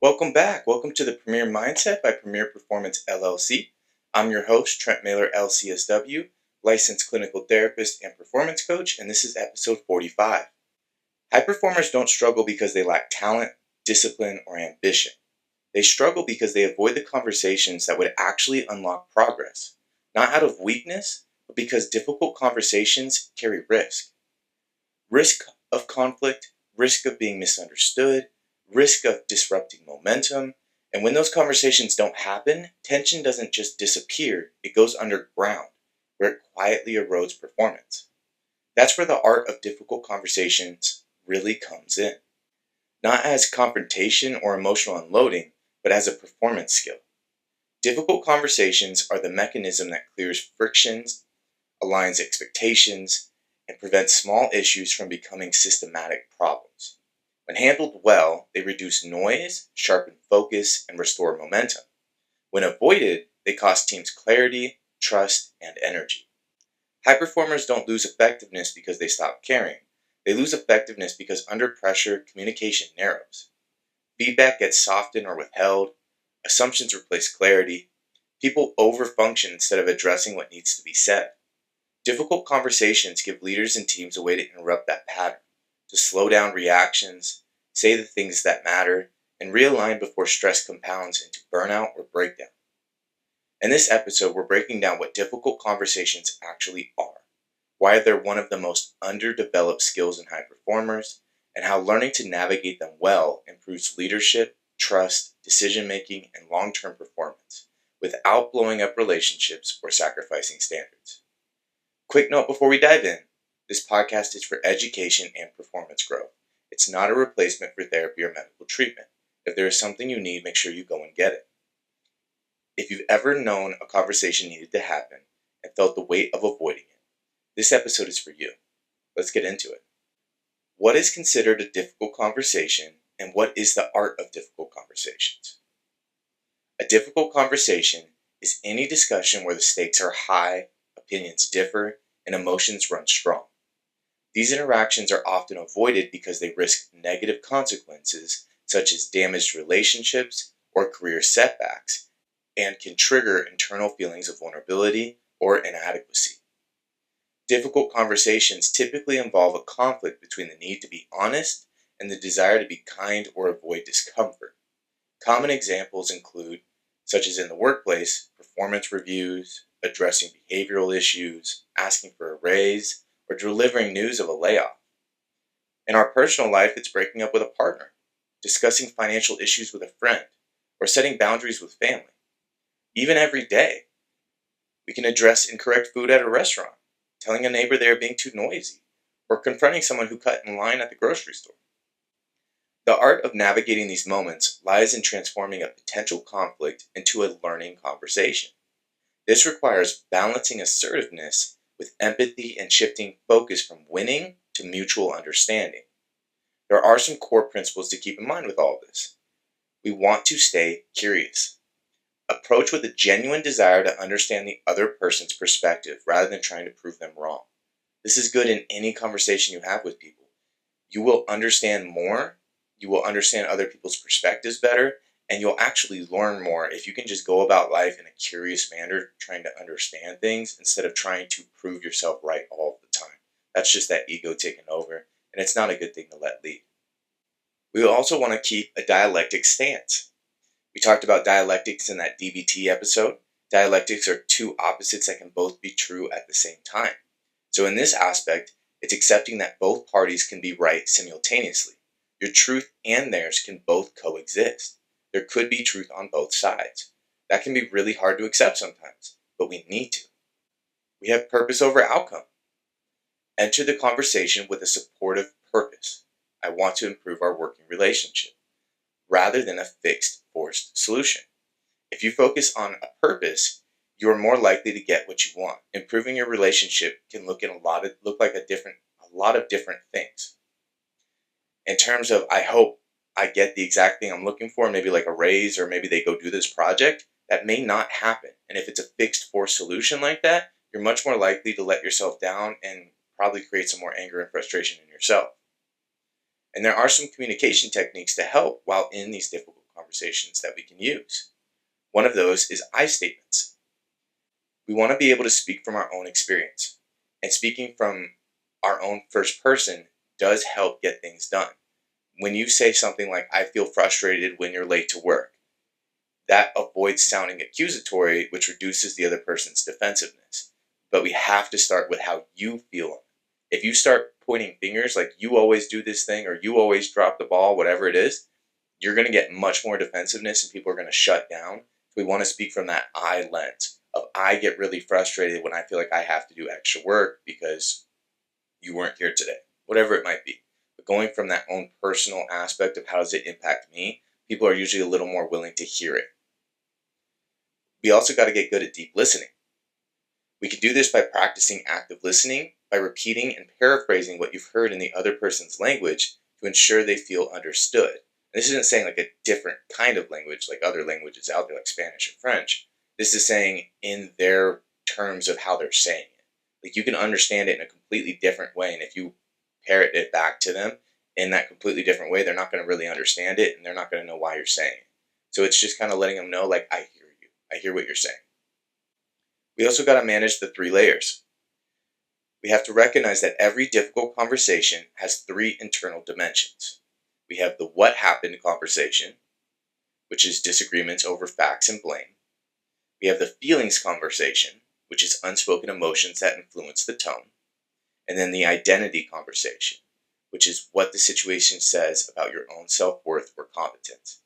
Welcome back. Welcome to the Premier Mindset by Premier Performance LLC. I'm your host, Trent Mahler, LCSW, licensed clinical therapist and performance coach, and this is episode 45. High performers don't struggle because they lack talent, discipline, or ambition. They struggle because they avoid the conversations that would actually unlock progress, not out of weakness, but because difficult conversations carry risk. Risk of conflict, risk of being misunderstood, risk of disrupting momentum. And when those conversations don't happen, tension doesn't just disappear, it goes underground, where it quietly erodes performance. That's where the art of difficult conversations really comes in. Not as confrontation or emotional unloading, but as a performance skill. Difficult conversations are the mechanism that clears frictions, aligns expectations, and prevents small issues from becoming systematic problems. When handled well, they reduce noise, sharpen focus, and restore momentum. When avoided, they cost teams clarity, trust, and energy. High performers don't lose effectiveness because they stop caring. They lose effectiveness because under pressure, communication narrows. Feedback gets softened or withheld. Assumptions replace clarity. People overfunction instead of addressing what needs to be said. Difficult conversations give leaders and teams a way to interrupt that pattern, to slow down reactions, say the things that matter, and realign before stress compounds into burnout or breakdown. In this episode, we're breaking down what difficult conversations actually are, why they're one of the most underdeveloped skills in high performers, and how learning to navigate them well improves leadership, trust, decision-making, and long-term performance, without blowing up relationships or sacrificing standards. Quick note before we dive in, this podcast is for education and performance growth. It's not a replacement for therapy or medical treatment. If there is something you need, make sure you go and get it. If you've ever known a conversation needed to happen and felt the weight of avoiding it, this episode is for you. Let's get into it. What is considered a difficult conversation, and what is the art of difficult conversations? A difficult conversation is any discussion where the stakes are high, opinions differ, and emotions run strong. These interactions are often avoided because they risk negative consequences, such as damaged relationships or career setbacks, and can trigger internal feelings of vulnerability or inadequacy. Difficult conversations typically involve a conflict between the need to be honest and the desire to be kind or avoid discomfort. Common examples include, such as in the workplace, performance reviews, addressing behavioral issues, asking for a raise, or delivering news of a layoff. In our personal life, it's breaking up with a partner, discussing financial issues with a friend, or setting boundaries with family. Even every day, we can address incorrect food at a restaurant, telling a neighbor they are being too noisy, or confronting someone who cut in line at the grocery store. The art of navigating these moments lies in transforming a potential conflict into a learning conversation. This requires balancing assertiveness with empathy and shifting focus from winning to mutual understanding. There are some core principles to keep in mind with all this. We want to stay curious. Approach with a genuine desire to understand the other person's perspective rather than trying to prove them wrong. This is good in any conversation you have with people. You will understand more, you will understand other people's perspectives better, and you'll actually learn more if you can just go about life in a curious manner, trying to understand things instead of trying to prove yourself right all the time. That's just that ego taking over, and it's not a good thing to let lead. We also want to keep a dialectic stance. We talked about dialectics in that DBT episode. Dialectics are two opposites that can both be true at the same time. So in this aspect, it's accepting that both parties can be right simultaneously. Your truth and theirs can both coexist. There could be truth on both sides. That can be really hard to accept sometimes, but we need to. We have purpose over outcome. Enter the conversation with a supportive purpose. I want to improve our working relationship, rather than a fixed, forced solution. If you focus on a purpose, you are more likely to get what you want. Improving your relationship can look like a lot of different things. In terms of, I hope I get the exact thing I'm looking for, maybe like a raise, or maybe they go do this project, that may not happen. And if it's a fixed force solution like that, you're much more likely to let yourself down and probably create some more anger and frustration in yourself. And there are some communication techniques to help while in these difficult conversations that we can use. One of those is I statements. We want to be able to speak from our own experience. And speaking from our own first person does help get things done. When you say something like, I feel frustrated when you're late to work, that avoids sounding accusatory, which reduces the other person's defensiveness. But we have to start with how you feel. If you start pointing fingers like you always do this thing or you always drop the ball, whatever it is, you're going to get much more defensiveness and people are going to shut down. We want to speak from that I lens of I get really frustrated when I feel like I have to do extra work because you weren't here today, whatever it might be. But going from that own personal aspect of how does it impact me, people are usually a little more willing to hear it. We also got to get good at deep listening. We can do this by practicing active listening, by repeating and paraphrasing what you've heard in the other person's language to ensure they feel understood. And this isn't saying like a different kind of language like other languages out there like Spanish or French. This is saying in their terms of how they're saying it. Like you can understand it in a completely different way, and if you parrot it back to them in that completely different way, they're not going to really understand it, and they're not going to know why you're saying it. So it's just kind of letting them know, like, I hear you. I hear what you're saying. We also got to manage the 3 layers. We have to recognize that every difficult conversation has 3 internal dimensions. We have the what happened conversation, which is disagreements over facts and blame. We have the feelings conversation, which is unspoken emotions that influence the tone. And then the identity conversation, which is what the situation says about your own self-worth or competence.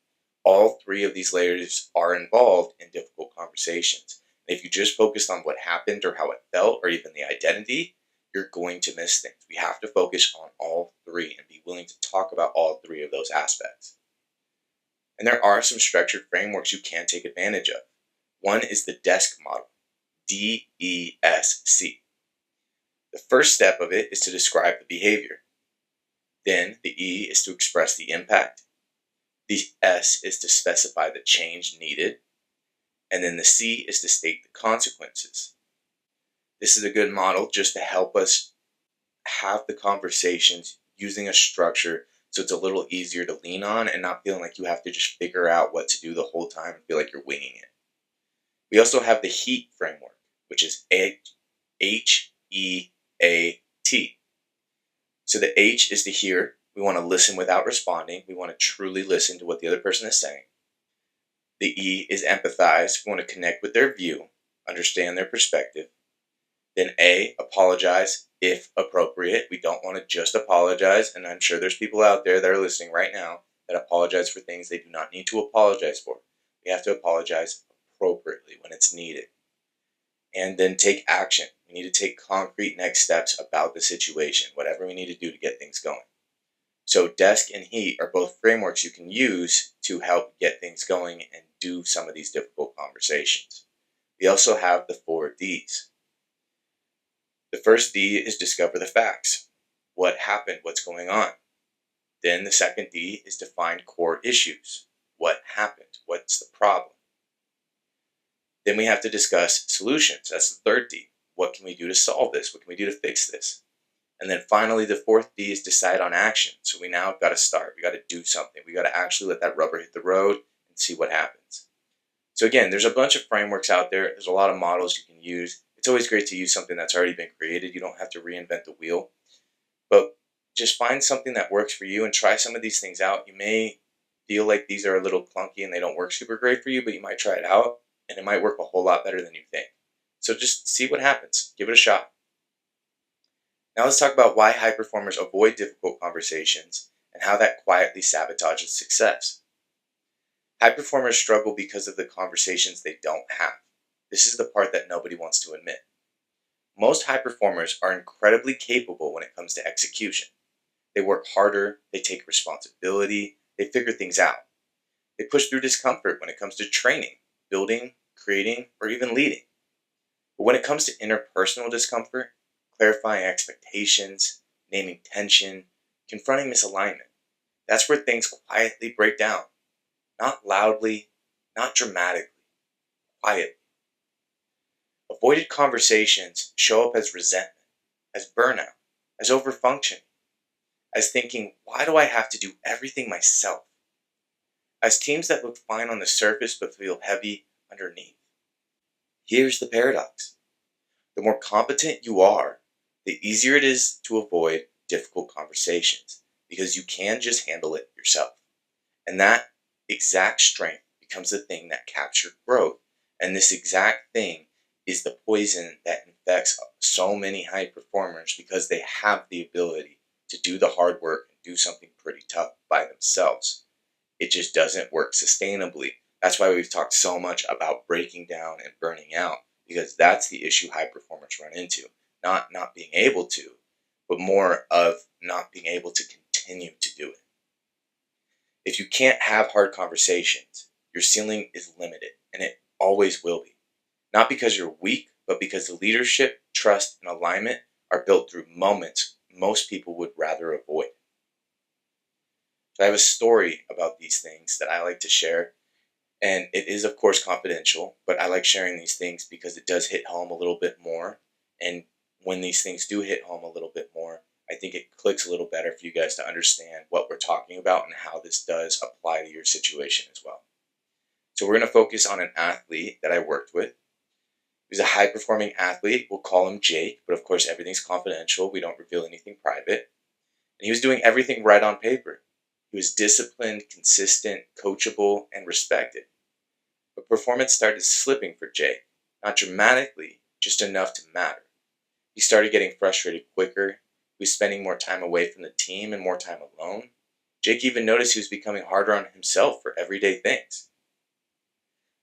All 3 of these layers are involved in difficult conversations. And if you just focused on what happened or how it felt or even the identity, you're going to miss things. We have to focus on all 3 and be willing to talk about all 3 of those aspects. And there are some structured frameworks you can take advantage of. One is the DESC model, DESC. The first step of it is to describe the behavior. Then the E is to express the impact. The S is to specify the change needed. And then the C is to state the consequences. This is a good model just to help us have the conversations using a structure so it's a little easier to lean on and not feeling like you have to just figure out what to do the whole time and feel like you're winging it. We also have the HEAT framework, which is HEAT. So the H is to hear. We want to listen without responding. We want to truly listen to what the other person is saying. The E is empathize. We want to connect with their view, understand their perspective. Then A, apologize if appropriate. We don't want to just apologize, and I'm sure there's people out there that are listening right now that apologize for things they do not need to apologize for. We have to apologize appropriately when it's needed. And then take action. We need to take concrete next steps about the situation, whatever we need to do to get things going. So DESC and HEAT are both frameworks you can use to help get things going and do some of these difficult conversations. We also have the 4 Ds. The first D is discover the facts. What happened? What's going on? Then the second D is define core issues. What happened? What's the problem? Then we have to discuss solutions. That's the third D. What can we do to solve this? What can we do to fix this? And then finally, the 4th D is decide on action. So we now got to start. We got to do something. We got to actually let that rubber hit the road and see what happens. So again, there's a bunch of frameworks out there. There's a lot of models you can use. It's always great to use something that's already been created. You don't have to reinvent the wheel. But just find something that works for you and try some of these things out. You may feel like these are a little clunky and they don't work super great for you, but you might try it out and it might work a whole lot better than you think. So just see what happens. Give it a shot. Now let's talk about why high performers avoid difficult conversations and how that quietly sabotages success. High performers struggle because of the conversations they don't have. This is the part that nobody wants to admit. Most high performers are incredibly capable when it comes to execution. They work harder, they take responsibility, they figure things out. They push through discomfort when it comes to training, building, creating, or even leading. But when it comes to interpersonal discomfort, clarifying expectations, naming tension, confronting misalignment, that's where things quietly break down. Not loudly, not dramatically, quietly. Avoided conversations show up as resentment, as burnout, as overfunctioning, as thinking, why do I have to do everything myself? as teams that look fine on the surface but feel heavy underneath. Here's the paradox: the more competent you are, the easier it is to avoid difficult conversations because you can just handle it yourself. And that exact strength becomes the thing that captures growth. And this exact thing is the poison that infects so many high performers because they have the ability to do the hard work and do something pretty tough by themselves. It just doesn't work sustainably. That's why we've talked so much about breaking down and burning out, because that's the issue high performers run into. Not being able to, but more of not being able to continue to do it. If you can't have hard conversations, your ceiling is limited, and it always will be. Not because you're weak, but because the leadership, trust, and alignment are built through moments most people would rather avoid. So I have a story about these things that I like to share, and it is, of course, confidential, but I like sharing these things because it does hit home a little bit more. And when these things do hit home a little bit more, I think it clicks a little better for you guys to understand what we're talking about and how this does apply to your situation as well. So we're going to focus on an athlete that I worked with. He was a high-performing athlete. We'll call him Jake, but of course everything's confidential. We don't reveal anything private. And he was doing everything right on paper. He was disciplined, consistent, coachable, and respected. But performance started slipping for Jake. Not dramatically, just enough to matter. He started getting frustrated quicker. He was spending more time away from the team and more time alone. Jake even noticed he was becoming harder on himself for everyday things.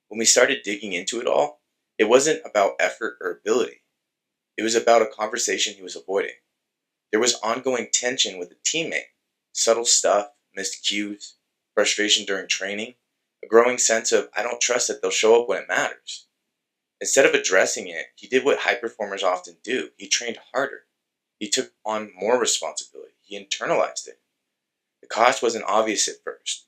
When we started digging into it all, it wasn't about effort or ability. It was about a conversation he was avoiding. There was ongoing tension with a teammate, subtle stuff, missed cues, frustration during training, a growing sense of, I don't trust that they'll show up when it matters. Instead of addressing it, he did what high performers often do. He trained harder. He took on more responsibility. He internalized it. The cost wasn't obvious at first,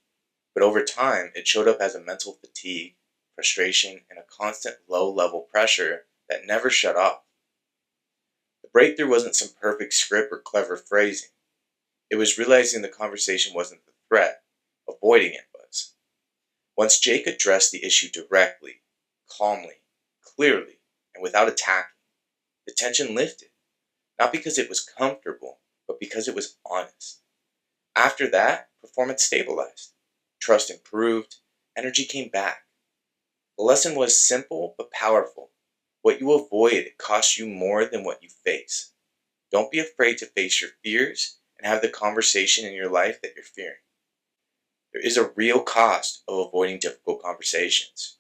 but over time, it showed up as a mental fatigue, frustration, and a constant low-level pressure that never shut off. The breakthrough wasn't some perfect script or clever phrasing. It was realizing the conversation wasn't the threat, avoiding it was. Once Jake addressed the issue directly, calmly, clearly, and without attacking, the tension lifted. Not because it was comfortable, but because it was honest. After that, performance stabilized. Trust improved. Energy came back. The lesson was simple but powerful. What you avoid costs you more than what you face. Don't be afraid to face your fears and have the conversation in your life that you're fearing. There is a real cost of avoiding difficult conversations.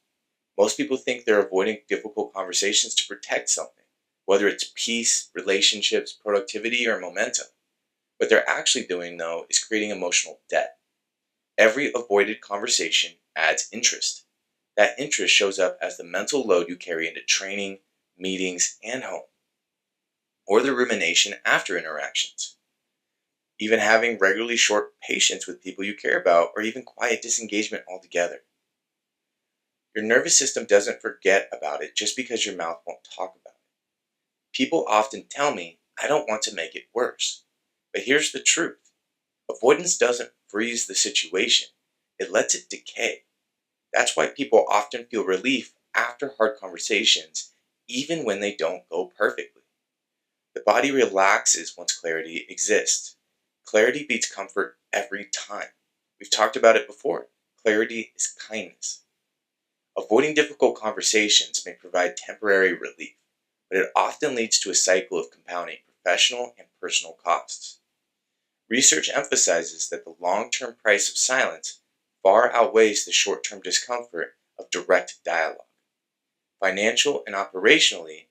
Most people think they're avoiding difficult conversations to protect something, whether it's peace, relationships, productivity, or momentum. What they're actually doing, though, is creating emotional debt. Every avoided conversation adds interest. That interest shows up as the mental load you carry into training, meetings, and home, or the rumination after interactions. Even having regularly short patience with people you care about, or even quiet disengagement altogether. Your nervous system doesn't forget about it just because your mouth won't talk about it. People often tell me, I don't want to make it worse. But here's the truth. Avoidance doesn't freeze the situation. It lets it decay. That's why people often feel relief after hard conversations, even when they don't go perfectly. The body relaxes once clarity exists. Clarity beats comfort every time. We've talked about it before. Clarity is kindness. Avoiding difficult conversations may provide temporary relief, but it often leads to a cycle of compounding professional and personal costs. Research emphasizes that the long-term price of silence far outweighs the short-term discomfort of direct dialogue. Financial and operationally,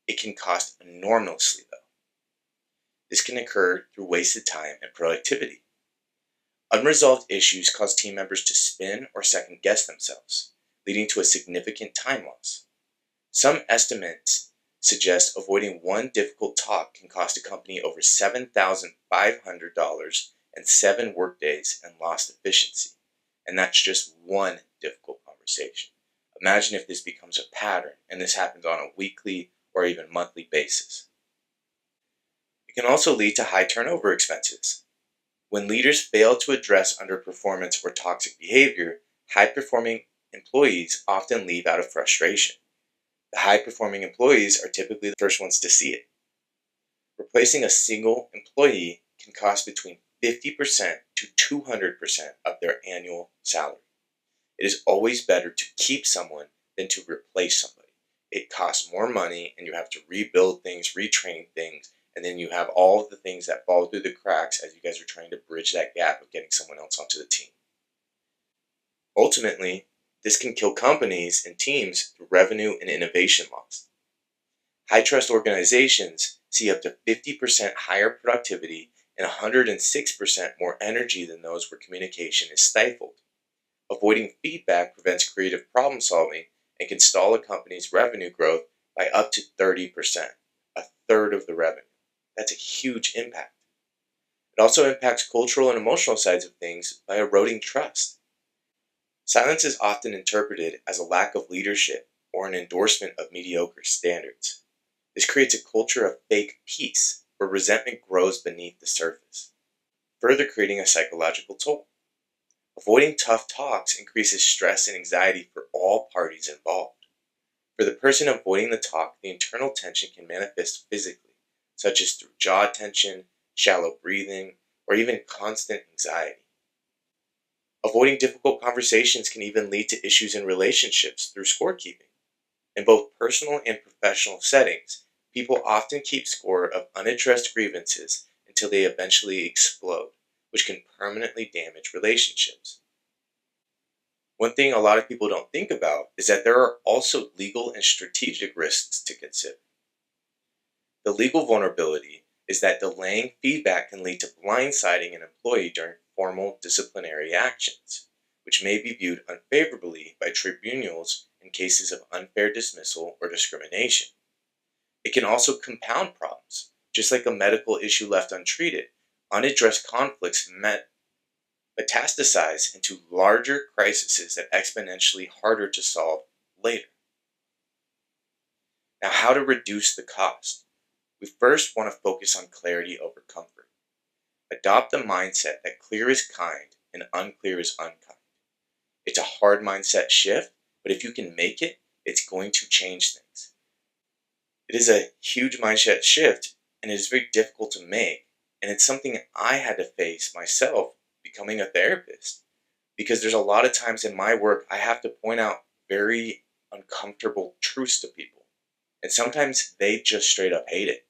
it can cost enormously though. This can occur through wasted time and productivity. Unresolved issues cause team members to spin or second-guess themselves, leading to a significant time loss. Some estimates suggest avoiding one difficult talk can cost a company over $7,500 and 7 workdays and lost efficiency. And that's just one difficult conversation. Imagine if this becomes a pattern and this happens on a weekly or even monthly basis. It can also lead to high turnover expenses. When leaders fail to address underperformance or toxic behavior, High-performing employees often leave out of frustration. The high-performing employees are typically the first ones to see it. Replacing a single employee can cost between 50% to 200% of their annual salary. It is always better to keep someone than to replace somebody. It costs more money and you have to rebuild things, retrain things, and then you have all of the things that fall through the cracks as you guys are trying to bridge that gap of getting someone else onto the team. Ultimately, this can kill companies and teams through revenue and innovation loss. High-trust organizations see up to 50% higher productivity and 106% more energy than those where communication is stifled. Avoiding feedback prevents creative problem solving and can stall a company's revenue growth by up to 30%, a third of the revenue. That's a huge impact. It also impacts cultural and emotional sides of things by eroding trust. Silence is often interpreted as a lack of leadership or an endorsement of mediocre standards. This creates a culture of fake peace where resentment grows beneath the surface, further creating a psychological toll. Avoiding tough talks increases stress and anxiety for all parties involved. For the person avoiding the talk, the internal tension can manifest physically, such as through jaw tension, shallow breathing, or even constant anxiety. Avoiding difficult conversations can even lead to issues in relationships through scorekeeping. In both personal and professional settings, people often keep score of unaddressed grievances until they eventually explode, which can permanently damage relationships. One thing a lot of people don't think about is that there are also legal and strategic risks to consider. The legal vulnerability is that delaying feedback can lead to blindsiding an employee during formal disciplinary actions, which may be viewed unfavorably by tribunals in cases of unfair dismissal or discrimination. It can also compound problems. Just like a medical issue left untreated, unaddressed conflicts metastasize into larger crises that are exponentially harder to solve later. Now, how to reduce the cost? We first want to focus on clarity over comfort. Adopt the mindset that clear is kind and unclear is unkind. It's a hard mindset shift, but if you can make it, it's going to change things. It is a huge mindset shift and it is very difficult to make, and it's something I had to face myself becoming a therapist, because there's a lot of times in my work I have to point out very uncomfortable truths to people, and sometimes they just straight up hate it.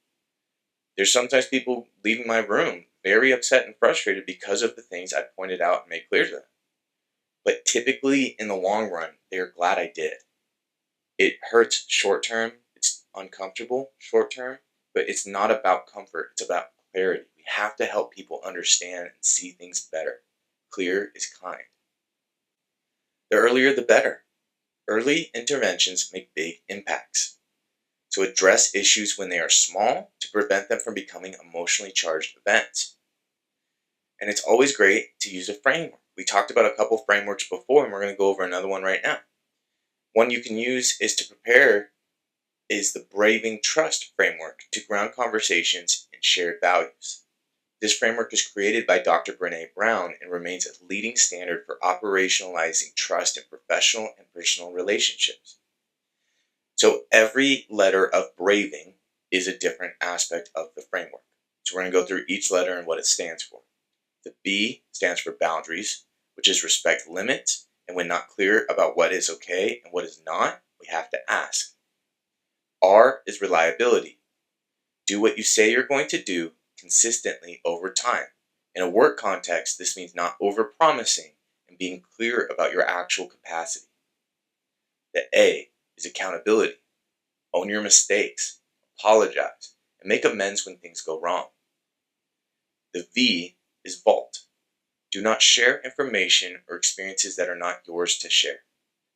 There's sometimes people leaving my room very upset and frustrated because of the things I pointed out and made clear to them. But typically in the long run, they're glad I did. It hurts short term, it's uncomfortable short term, but it's not about comfort, it's about clarity. We have to help people understand and see things better. Clear is kind. The earlier the better. Early interventions make big impacts. So address issues when they are small to prevent them from becoming emotionally charged events. And it's always great to use a framework. We talked about a couple frameworks before, and we're going to go over another one right now. One you can use is the Braving Trust framework to ground conversations in shared values. This framework is created by Dr. Brené Brown and remains a leading standard for operationalizing trust in professional and personal relationships. So every letter of Braving is a different aspect of the framework. So we're going to go through each letter and what it stands for. The B stands for boundaries, which is respect limits, and when not clear about what is okay and what is not, we have to ask. R is reliability. Do what you say you're going to do consistently over time. In a work context, this means not over-promising and being clear about your actual capacity. The A is accountability. Own your mistakes, apologize, and make amends when things go wrong. The V is vault. Do not share information or experiences that are not yours to share.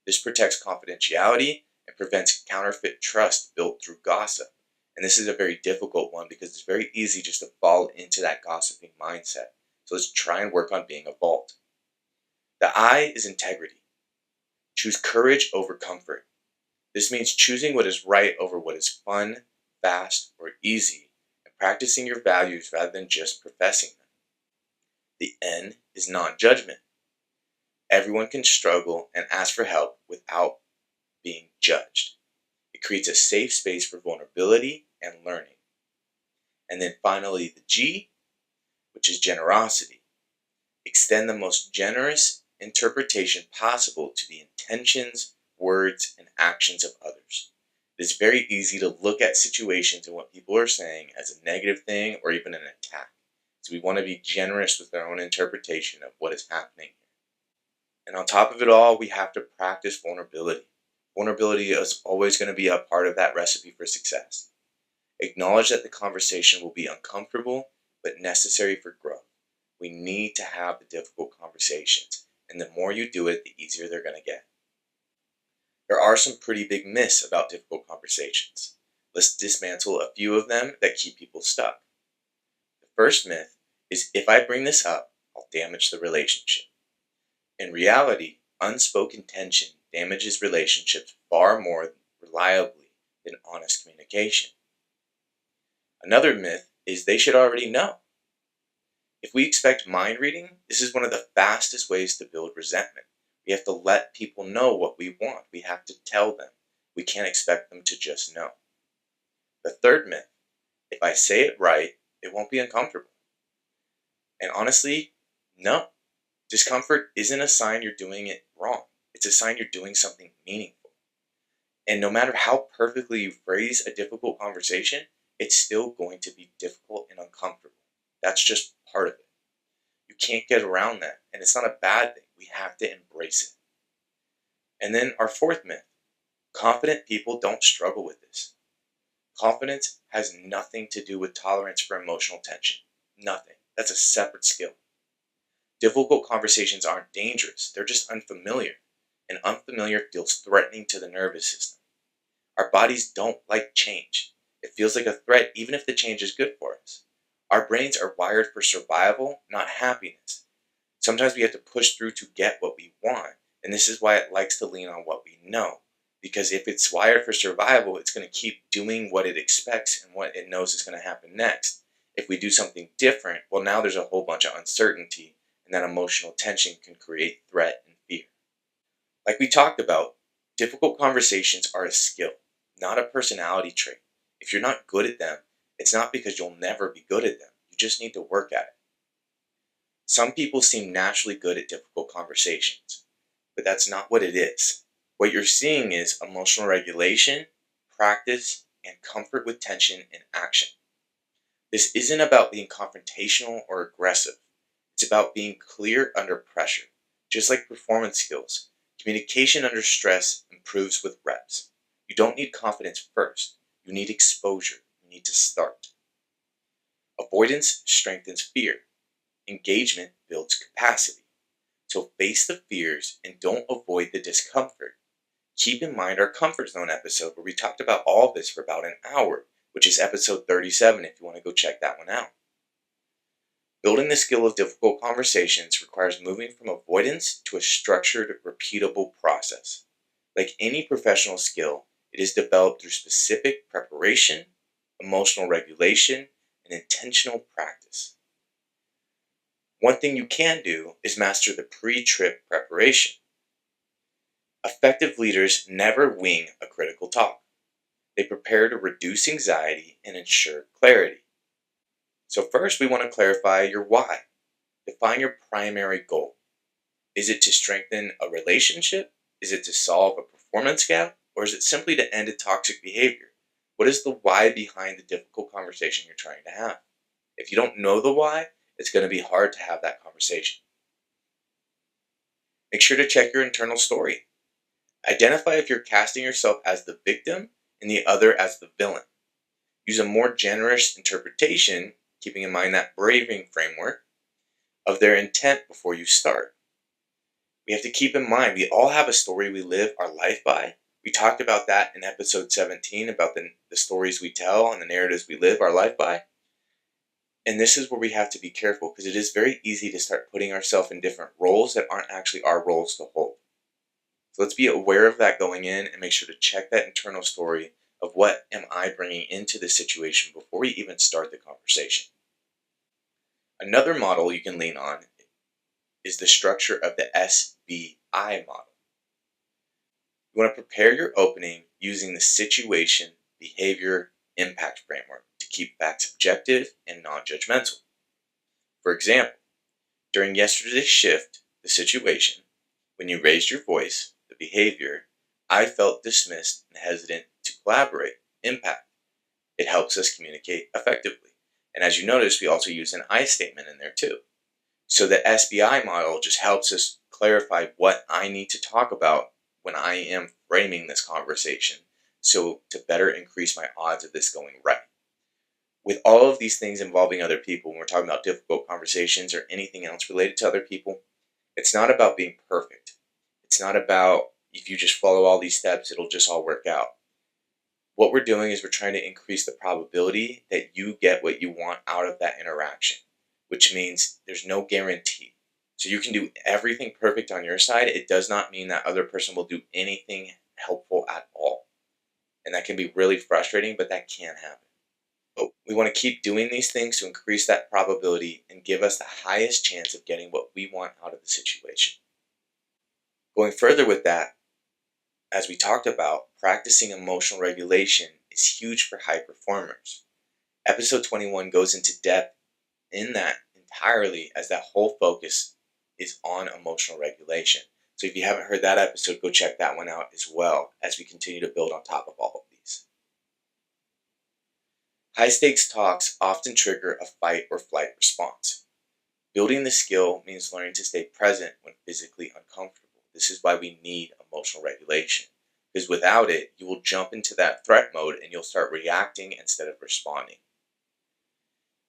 This protects confidentiality and prevents counterfeit trust built through gossip. And this is a very difficult one because it's very easy just to fall into that gossiping mindset. So let's try and work on being a vault. The I is integrity. Choose courage over comfort. This means choosing what is right over what is fun, fast, or easy, and practicing your values rather than just professing them. The N is non-judgment. Everyone can struggle and ask for help without being judged. It creates a safe space for vulnerability and learning. And then finally, the G, which is generosity. Extend the most generous interpretation possible to the intentions, words, and actions of others. It is very easy to look at situations and what people are saying as a negative thing or even an attack. So we want to be generous with our own interpretation of what is happening. And on top of it all, we have to practice vulnerability. Vulnerability is always going to be a part of that recipe for success. Acknowledge that the conversation will be uncomfortable, but necessary for growth. We need to have the difficult conversations, and the more you do it, the easier they're going to get. There are some pretty big myths about difficult conversations. Let's dismantle a few of them that keep people stuck. The first myth is if I bring this up, I'll damage the relationship. In reality, unspoken tension damages relationships far more reliably than honest communication. Another myth is they should already know. If we expect mind reading, this is one of the fastest ways to build resentment. We have to let people know what we want. We have to tell them. We can't expect them to just know. The third myth, if I say it right, it won't be uncomfortable. And honestly, no. Discomfort isn't a sign you're doing it wrong. It's a sign you're doing something meaningful. And no matter how perfectly you phrase a difficult conversation, it's still going to be difficult and uncomfortable. That's just part of it. You can't get around that, and it's not a bad thing. We have to embrace it. And then our fourth myth, confident people don't struggle with this. Confidence has nothing to do with tolerance for emotional tension. Nothing. That's a separate skill. Difficult conversations aren't dangerous. They're just unfamiliar. And unfamiliar feels threatening to the nervous system. Our bodies don't like change. It feels like a threat even if the change is good for us. Our brains are wired for survival, not happiness. Sometimes we have to push through to get what we want, and this is why it likes to lean on what we know. Because if it's wired for survival, it's going to keep doing what it expects and what it knows is going to happen next. If we do something different, well, now there's a whole bunch of uncertainty, and that emotional tension can create threat and fear. Like we talked about, difficult conversations are a skill, not a personality trait. If you're not good at them, it's not because you'll never be good at them. You just need to work at it. Some people seem naturally good at difficult conversations, but that's not what it is. What you're seeing is emotional regulation, practice, and comfort with tension in action. This isn't about being confrontational or aggressive. It's about being clear under pressure. Just like performance skills, communication under stress improves with reps. You don't need confidence first. You need exposure. You need to start. Avoidance strengthens fear. Engagement builds capacity. So face the fears and don't avoid the discomfort. Keep in mind our comfort zone episode where we talked about all of this for about an hour, which is episode 37 if you want to go check that one out. Building the skill of difficult conversations requires moving from avoidance to a structured, repeatable process. Like any professional skill, it is developed through specific preparation, emotional regulation, and intentional practice. One thing you can do is master the pre-trip preparation. Effective leaders never wing a critical talk. They prepare to reduce anxiety and ensure clarity. So first, we want to clarify your why. Define your primary goal. Is it to strengthen a relationship? Is it to solve a performance gap? Or is it simply to end a toxic behavior? What is the why behind the difficult conversation you're trying to have? If you don't know the why, it's going to be hard to have that conversation. Make sure to check your internal story. Identify if you're casting yourself as the victim and the other as the villain. Use a more generous interpretation, keeping in mind that braving framework, of their intent before you start. We have to keep in mind we all have a story we live our life by. We talked about that in episode 17 about the stories we tell and the narratives we live our life by. And this is where we have to be careful because it is very easy to start putting ourselves in different roles that aren't actually our roles to hold. So let's be aware of that going in and make sure to check that internal story of what am I bringing into the situation before we even start the conversation. Another model you can lean on is the structure of the SBI model. You want to prepare your opening using the situation, behavior, impact framework to keep facts objective and non-judgmental. For example, during yesterday's shift, the situation, when you raised your voice, the behavior, I felt dismissed and hesitant to collaborate. Impact. It helps us communicate effectively. And as you notice, we also use an I statement in there too. So the SBI model just helps us clarify what I need to talk about when I am framing this conversation, so to better increase my odds of this going right. With all of these things involving other people, when we're talking about difficult conversations or anything else related to other people, it's not about being perfect. It's not about if you just follow all these steps, it'll just all work out. What we're doing is we're trying to increase the probability that you get what you want out of that interaction, which means there's no guarantee. So you can do everything perfect on your side. It does not mean that other person will do anything helpful at all. And that can be really frustrating, but that can happen. But we want to keep doing these things to increase that probability and give us the highest chance of getting what we want out of the situation. Going further with that, as we talked about, practicing emotional regulation is huge for high performers. Episode 21 goes into depth in that entirely, as that whole focus is on emotional regulation. So if you haven't heard that episode, go check that one out as well, as we continue to build on top of all of these. High stakes talks often trigger a fight or flight response. Building the skill means learning to stay present when physically uncomfortable. This is why we need emotional regulation, because without it, you will jump into that threat mode and you'll start reacting instead of responding.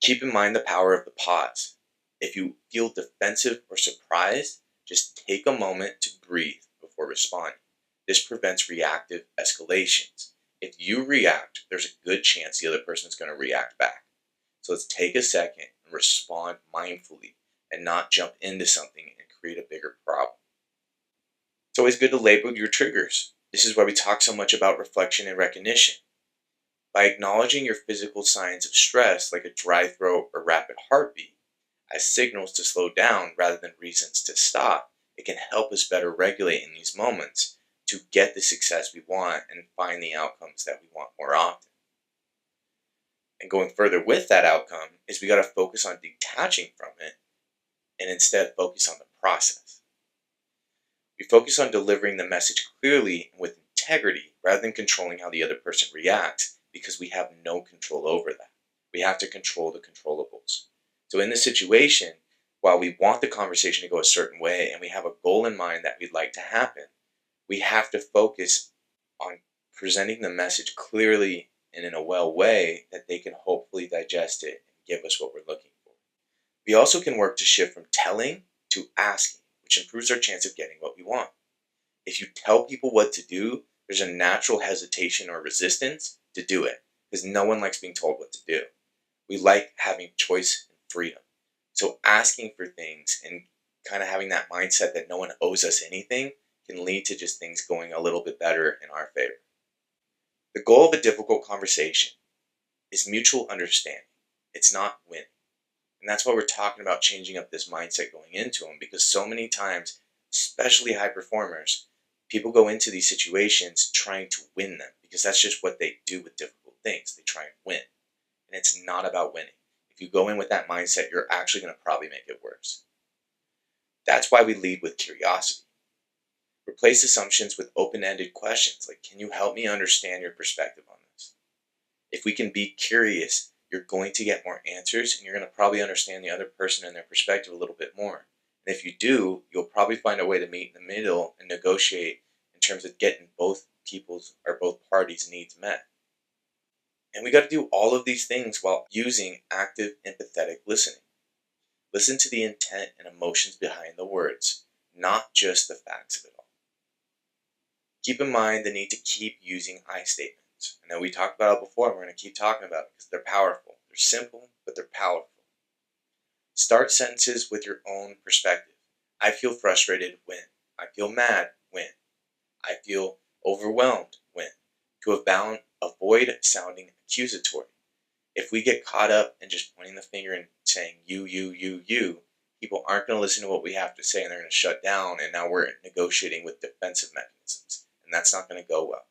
Keep in mind the power of the pause. If you feel defensive or surprised, just take a moment to breathe before responding. This prevents reactive escalations. If you react, there's a good chance the other person is going to react back. So let's take a second and respond mindfully and not jump into something and create a bigger problem. It's always good to label your triggers. This is why we talk so much about reflection and recognition. By acknowledging your physical signs of stress, like a dry throat or rapid heartbeat, as signals to slow down rather than reasons to stop, it can help us better regulate in these moments to get the success we want and find the outcomes that we want more often. And going further with that outcome is we got to focus on detaching from it and instead focus on the process. We focus on delivering the message clearly and with integrity rather than controlling how the other person reacts, because we have no control over that. We have to control the controllables. So in this situation, while we want the conversation to go a certain way and we have a goal in mind that we'd like to happen, we have to focus on presenting the message clearly and in a well way that they can hopefully digest it and give us what we're looking for. We also can work to shift from telling to asking, which improves our chance of getting what we want. If you tell people what to do, there's a natural hesitation or resistance to do it, because no one likes being told what to do. We like having choice and freedom. So asking for things and kind of having that mindset that no one owes us anything can lead to just things going a little bit better in our favor. The goal of a difficult conversation is mutual understanding. It's not winning. And that's why we're talking about changing up this mindset going into them, because so many times, especially high performers, people go into these situations trying to win them, because that's just what they do with difficult things. They try and win. And it's not about winning. If you go in with that mindset, you're actually going to probably make it worse. That's why we lead with curiosity. Replace assumptions with open-ended questions like, can you help me understand your perspective on this? If we can be curious, you're going to get more answers and you're going to probably understand the other person and their perspective a little bit more. And if you do, you'll probably find a way to meet in the middle and negotiate in terms of getting both people's or both parties' needs met. And we got to do all of these things while using active empathetic listening. Listen to the intent and emotions behind the words, not just the facts of it all. Keep in mind the need to keep using I statements. I know we talked about it before, and we're going to keep talking about it because they're powerful. They're simple, but they're powerful. Start sentences with your own perspective. I feel frustrated when. I feel mad when. I feel overwhelmed when. To avoid sounding accusatory. If we get caught up in just pointing the finger and saying you, people aren't going to listen to what we have to say and they're going to shut down, and now we're negotiating with defensive mechanisms, and that's not going to go well.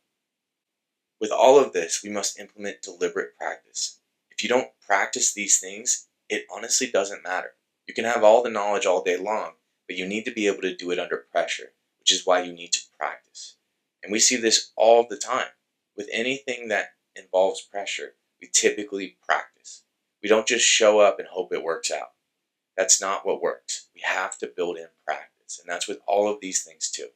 With all of this, we must implement deliberate practice. If you don't practice these things, it honestly doesn't matter. You can have all the knowledge all day long, but you need to be able to do it under pressure, which is why you need to practice. And we see this all the time. With anything that involves pressure, we typically practice. We don't just show up and hope it works out. That's not what works. We have to build in practice, and that's with all of these things too.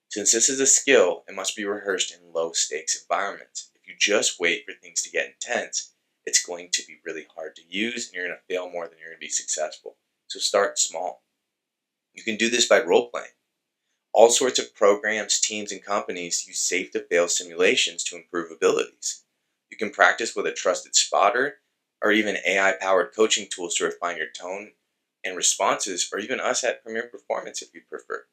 Since this is a skill, it must be rehearsed in low-stakes environments. If you just wait for things to get intense, it's going to be really hard to use, and you're going to fail more than you're going to be successful. So start small. You can do this by role-playing. All sorts of programs, teams, and companies use safe-to-fail simulations to improve abilities. You can practice with a trusted spotter, or even AI-powered coaching tools to refine your tone and responses, or even us at Premier Performance if you prefer.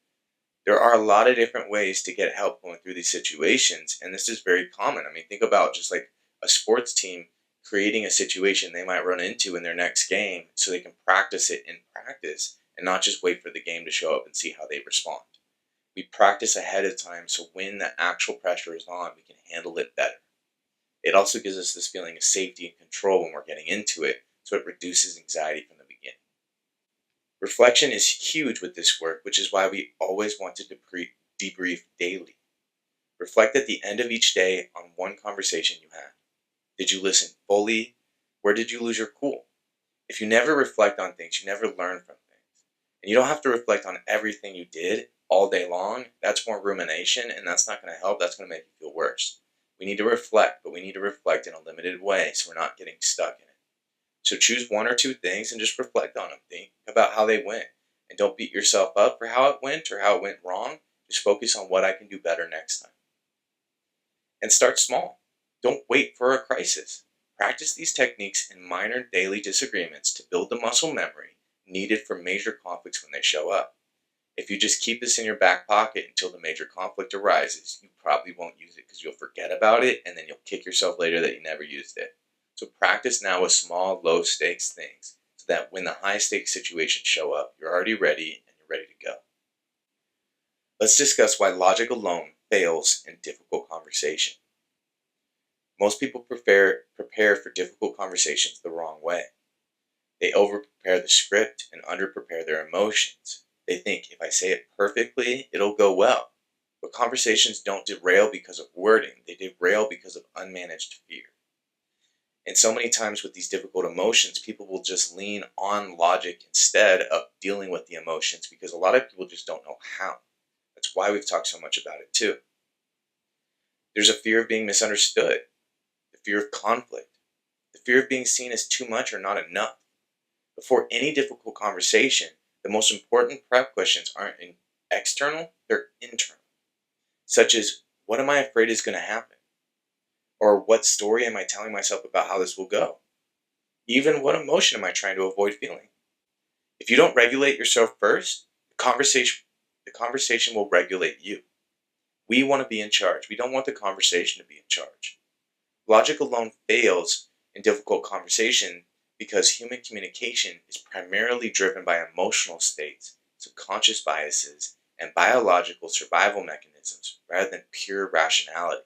There are a lot of different ways to get help going through these situations, and this is very common. I mean, think about just like a sports team creating a situation they might run into in their next game so they can practice it in practice and not just wait for the game to show up and see how they respond. We practice ahead of time so when the actual pressure is on, we can handle it better. It also gives us this feeling of safety and control when we're getting into it, so it reduces anxiety from the beginning. Reflection is huge with this work, which is why we always want to debrief daily. Reflect at the end of each day on one conversation you had. Did you listen fully? Where did you lose your cool? If you never reflect on things, you never learn from things. And you don't have to reflect on everything you did all day long. That's more rumination, and that's not going to help. That's going to make you feel worse. We need to reflect, but we need to reflect in a limited way so we're not getting stuck in it. So choose one or two things and just reflect on them. Think about how they went. And don't beat yourself up for how it went or how it went wrong. Just focus on what I can do better next time. And start small. Don't wait for a crisis. Practice these techniques in minor daily disagreements to build the muscle memory needed for major conflicts when they show up. If you just keep this in your back pocket until the major conflict arises, you probably won't use it because you'll forget about it and then you'll kick yourself later that you never used it. So practice now with small, low-stakes things so that when the high-stakes situations show up, you're already ready and you're ready to go. Let's discuss why logic alone fails in difficult conversation. Most people prepare for difficult conversations the wrong way. They over-prepare the script and under-prepare their emotions. They think if I say it perfectly, it'll go well. But conversations don't derail because of wording. They derail because of unmanaged fear. And so many times with these difficult emotions, people will just lean on logic instead of dealing with the emotions because a lot of people just don't know how. That's why we've talked so much about it too. There's a fear of being misunderstood, the fear of conflict, the fear of being seen as too much or not enough. Before any difficult conversation, the most important prep questions aren't external, they're internal. Such as, what am I afraid is going to happen? Or what story am I telling myself about how this will go? Even what emotion am I trying to avoid feeling? If you don't regulate yourself first, the conversation will regulate you. We want to be in charge. We don't want the conversation to be in charge. Logic alone fails in difficult conversation because human communication is primarily driven by emotional states, subconscious biases, and biological survival mechanisms rather than pure rationality.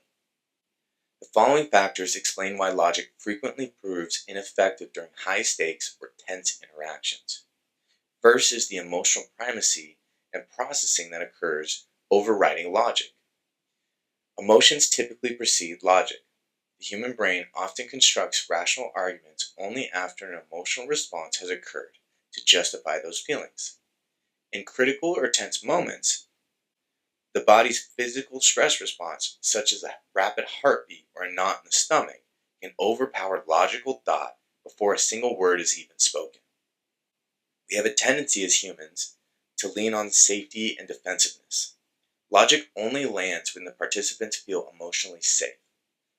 The following factors explain why logic frequently proves ineffective during high stakes or tense interactions. First is the emotional primacy and processing that occurs overriding logic. Emotions typically precede logic. The human brain often constructs rational arguments only after an emotional response has occurred to justify those feelings. In critical or tense moments, the body's physical stress response, such as a rapid heartbeat or a knot in the stomach, can overpower logical thought before a single word is even spoken. We have a tendency as humans to lean on safety and defensiveness. Logic only lands when the participants feel emotionally safe.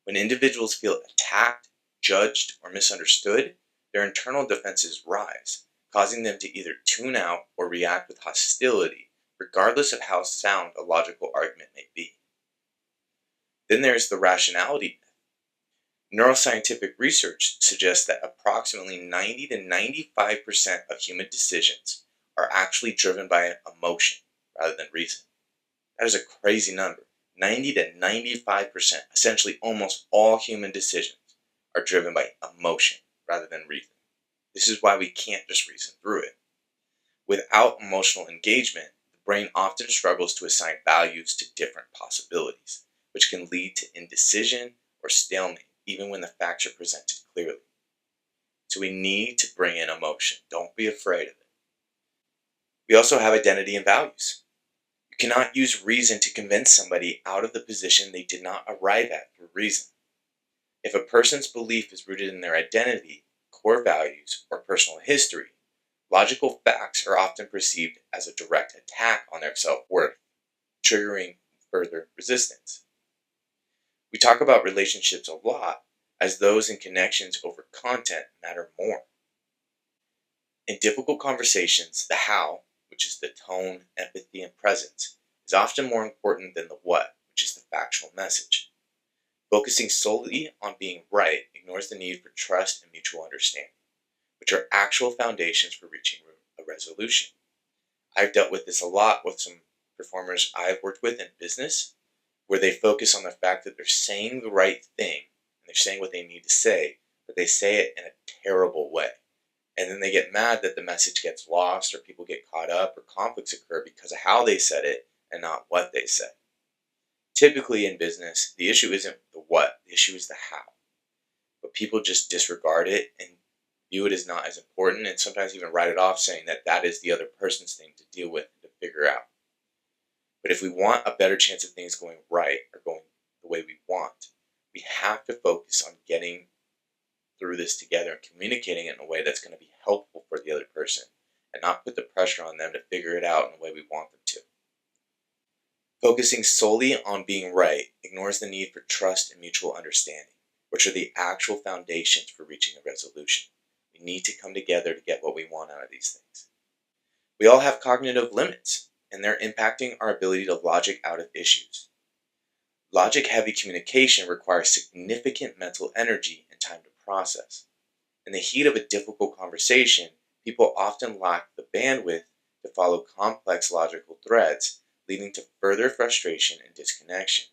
When individuals feel attacked, judged, or misunderstood, their internal defenses rise, causing them to either tune out or react with hostility, regardless of how sound a logical argument may be. Then there's the rationality myth. Neuroscientific research suggests that approximately 90 to 95% of human decisions are actually driven by emotion rather than reason. That is a crazy number. 90 to 95%, essentially almost all human decisions, are driven by emotion rather than reason. This is why we can't just reason through it. Without emotional engagement, the brain often struggles to assign values to different possibilities, which can lead to indecision or stalemate, even when the facts are presented clearly. So we need to bring in emotion. Don't be afraid of it. We also have identity and values. You cannot use reason to convince somebody out of the position they did not arrive at through reason. If a person's belief is rooted in their identity, core values, or personal history, logical facts are often perceived as a direct attack on their self-worth, triggering further resistance. We talk about relationships a lot, as those in connections over content matter more. In difficult conversations, the how, which is the tone, empathy, and presence, is often more important than the what, which is the factual message. Focusing solely on being right ignores the need for trust and mutual understanding, which are actual foundations for reaching a resolution. I've dealt with this a lot with some performers I've worked with in business, where they focus on the fact that they're saying the right thing, and they're saying what they need to say, but they say it in a terrible way. And then they get mad that the message gets lost, or people get caught up, or conflicts occur because of how they said it and not what they said. Typically in business, the issue isn't the what, the issue is the how. But people just disregard it and view it as not as important, and sometimes even write it off, saying that that is the other person's thing to deal with and to figure out. But if we want a better chance of things going right or going the way we want, we have to focus on getting through this together and communicating it in a way that's going to be helpful for the other person, and not put the pressure on them to figure it out in the way we want them to. Focusing solely on being right ignores the need for trust and mutual understanding, which are the actual foundations for reaching a resolution. We need to come together to get what we want out of these things. We all have cognitive limits, and they're impacting our ability to logic out of issues. Logic-heavy communication requires significant mental energy and time to process. In the heat of a difficult conversation, people often lack the bandwidth to follow complex logical threads, leading to further frustration and disconnection.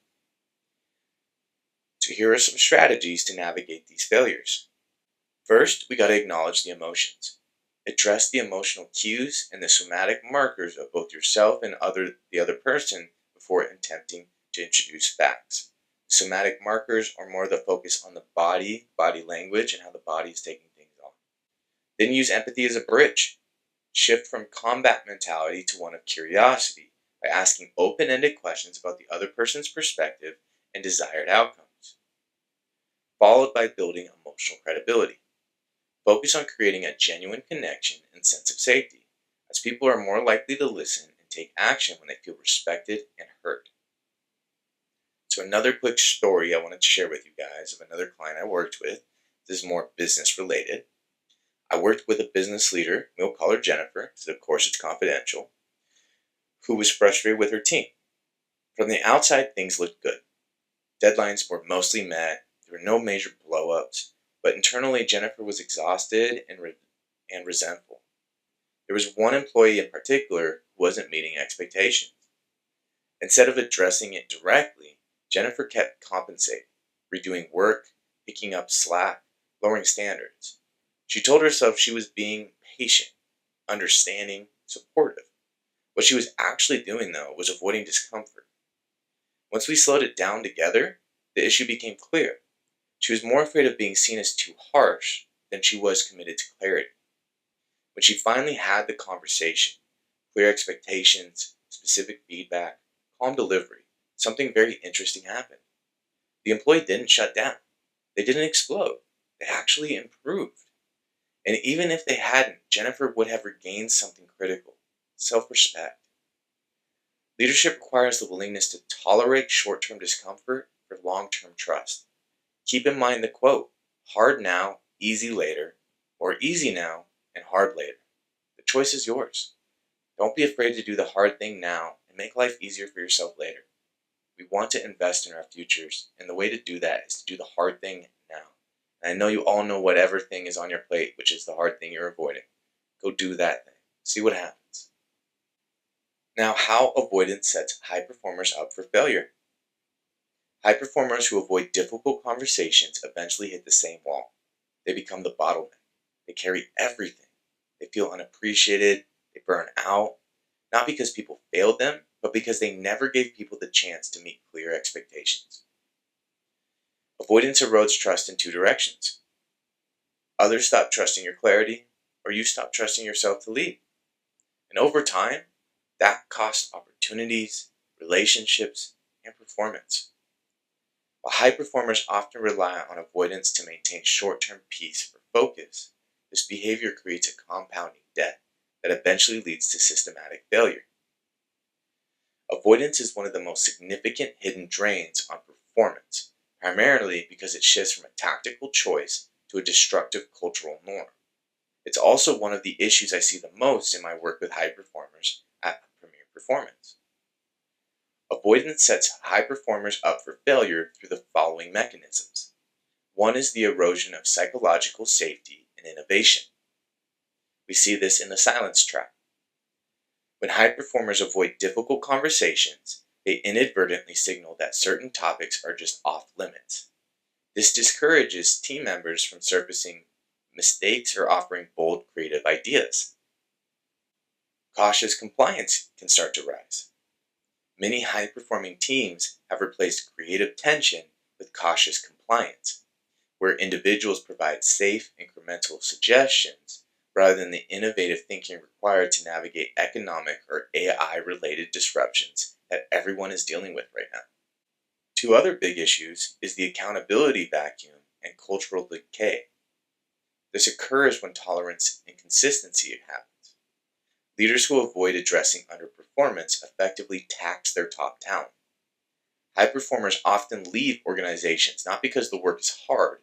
So here are some strategies to navigate these failures. First, we got to acknowledge the emotions. Address the emotional cues and the somatic markers of both yourself and the other person before attempting to introduce facts. Somatic markers are more the focus on the body language, and how the body is taking things on. Then use empathy as a bridge. Shift from combat mentality to one of curiosity by asking open-ended questions about the other person's perspective and desired outcomes. Followed by building emotional credibility. Focus on creating a genuine connection and sense of safety, as people are more likely to listen and take action when they feel respected and heard. So another quick story I wanted to share with you guys of another client I worked with. This is more business related. I worked with a business leader, we'll call her Jennifer, so of course it's confidential, who was frustrated with her team. From the outside, things looked good. Deadlines were mostly met, there were no major blow-ups, but internally Jennifer was exhausted and resentful. There was one employee in particular who wasn't meeting expectations. Instead of addressing it directly, Jennifer kept compensating, redoing work, picking up slack, lowering standards. She told herself she was being patient, understanding, supportive. What she was actually doing, though, was avoiding discomfort. Once we slowed it down together, the issue became clear. She was more afraid of being seen as too harsh than she was committed to clarity. When she finally had the conversation, clear expectations, specific feedback, calm delivery, something very interesting happened. The employee didn't shut down. They didn't explode. They actually improved. And even if they hadn't, Jennifer would have regained something critical: self-respect. Leadership requires the willingness to tolerate short-term discomfort for long-term trust. Keep in mind the quote, hard now, easy later, or easy now and hard later. The choice is yours. Don't be afraid to do the hard thing now and make life easier for yourself later. We want to invest in our futures, and the way to do that is to do the hard thing now. And I know you all know whatever thing is on your plate, which is the hard thing you're avoiding. Go do that thing. See what happens. Now, how avoidance sets high performers up for failure. High performers who avoid difficult conversations eventually hit the same wall. They become the bottleneck. They carry everything. They feel unappreciated. They burn out. Not because people failed them, but because they never gave people the chance to meet clear expectations. Avoidance erodes trust in two directions. Others stop trusting your clarity, or you stop trusting yourself to lead. And over time, that costs opportunities, relationships, and performance. While high performers often rely on avoidance to maintain short-term peace or focus, this behavior creates a compounding debt that eventually leads to systematic failure. Avoidance is one of the most significant hidden drains on performance, primarily because it shifts from a tactical choice to a destructive cultural norm. It's also one of the issues I see the most in my work with high performers at Premier Performance. Avoidance sets high performers up for failure through the following mechanisms. One is the erosion of psychological safety and innovation. We see this in the silence trap. When high performers avoid difficult conversations, they inadvertently signal that certain topics are just off limits. This discourages team members from surfacing mistakes or offering bold, creative ideas. Cautious compliance can start to rise. Many high-performing teams have replaced creative tension with cautious compliance, where individuals provide safe, incremental suggestions rather than the innovative thinking required to navigate economic or AI-related disruptions that everyone is dealing with right now. Two other big issues is the accountability vacuum and cultural decay. This occurs when tolerance and consistency happens. Leaders who avoid addressing underperformance effectively tax their top talent. High performers often leave organizations not because the work is hard,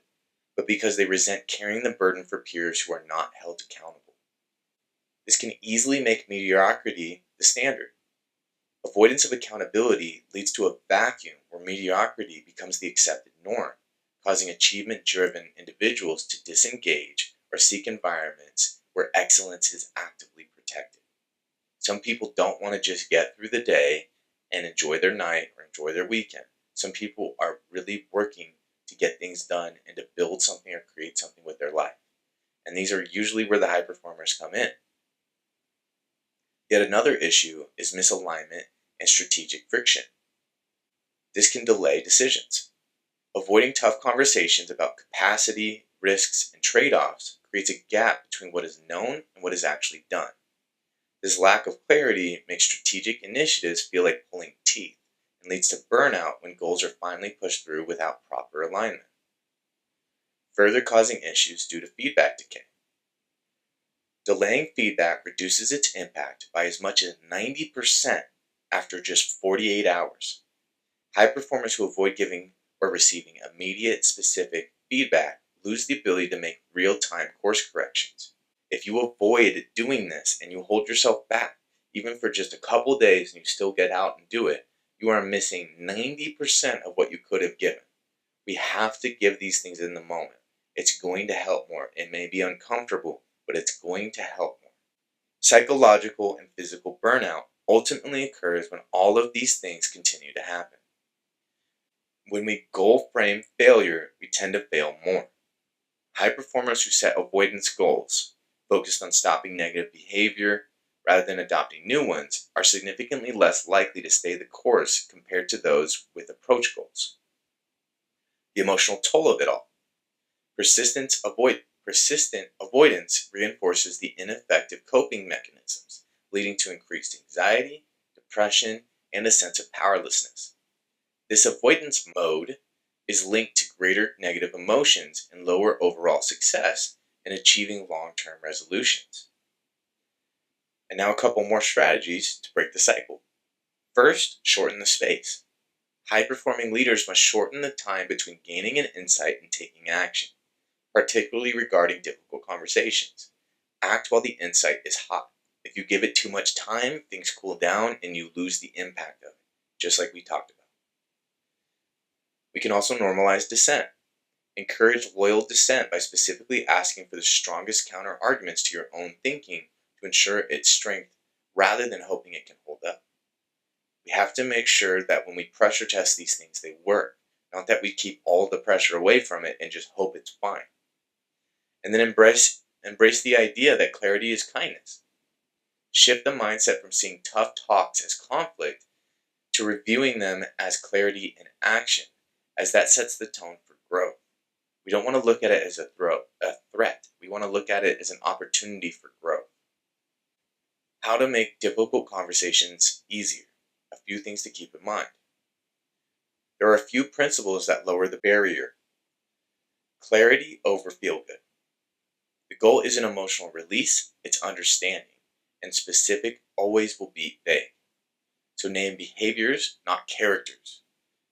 but because they resent carrying the burden for peers who are not held accountable. This can easily make mediocrity the standard. Avoidance of accountability leads to a vacuum where mediocrity becomes the accepted norm, causing achievement-driven individuals to disengage or seek environments where excellence is actively protected. Some people don't want to just get through the day and enjoy their night or enjoy their weekend. Some people are really working to get things done and to build something or create something with their life. And these are usually where the high performers come in. Yet another issue is misalignment and strategic friction. This can delay decisions. Avoiding tough conversations about capacity, risks, and trade-offs creates a gap between what is known and what is actually done. This lack of clarity makes strategic initiatives feel like pulling teeth and leads to burnout when goals are finally pushed through without proper alignment, further causing issues due to feedback decay. Delaying feedback reduces its impact by as much as 90% after just 48 hours. High performers who avoid giving or receiving immediate, specific feedback lose the ability to make real-time course corrections. If you avoid doing this and you hold yourself back, even for just a couple days, and you still get out and do it, you are missing 90% of what you could have given. We have to give these things in the moment. It's going to help more. It may be uncomfortable, but it's going to help more. Psychological and physical burnout ultimately occurs when all of these things continue to happen. When we goal frame failure, we tend to fail more. High performers who set avoidance goals, focused on stopping negative behavior rather than adopting new ones, are significantly less likely to stay the course compared to those with approach goals. The emotional toll of it all. Persistent avoidance reinforces the ineffective coping mechanisms, leading to increased anxiety, depression, and a sense of powerlessness. This avoidance mode is linked to greater negative emotions and lower overall success in achieving long-term resolutions. And now a couple more strategies to break the cycle. First, shorten the space. High-performing leaders must shorten the time between gaining an insight and taking action, particularly regarding difficult conversations. Act while the insight is hot. If you give it too much time, things cool down and you lose the impact of it, just like we talked about. We can also normalize dissent. Encourage loyal dissent by specifically asking for the strongest counter arguments to your own thinking to ensure its strength rather than hoping it can hold up. We have to make sure that when we pressure test these things, they work, not that we keep all the pressure away from it and just hope it's fine. And then embrace the idea that clarity is kindness. Shift the mindset from seeing tough talks as conflict to reviewing them as clarity in action, as that sets the tone for growth. We don't want to look at it as a threat. We want to look at it as an opportunity for growth. How to make difficult conversations easier. A few things to keep in mind. There are a few principles that lower the barrier. Clarity over feel good. The goal isn't emotional release, it's understanding, and specific always will beat vague. So name behaviors, not characters.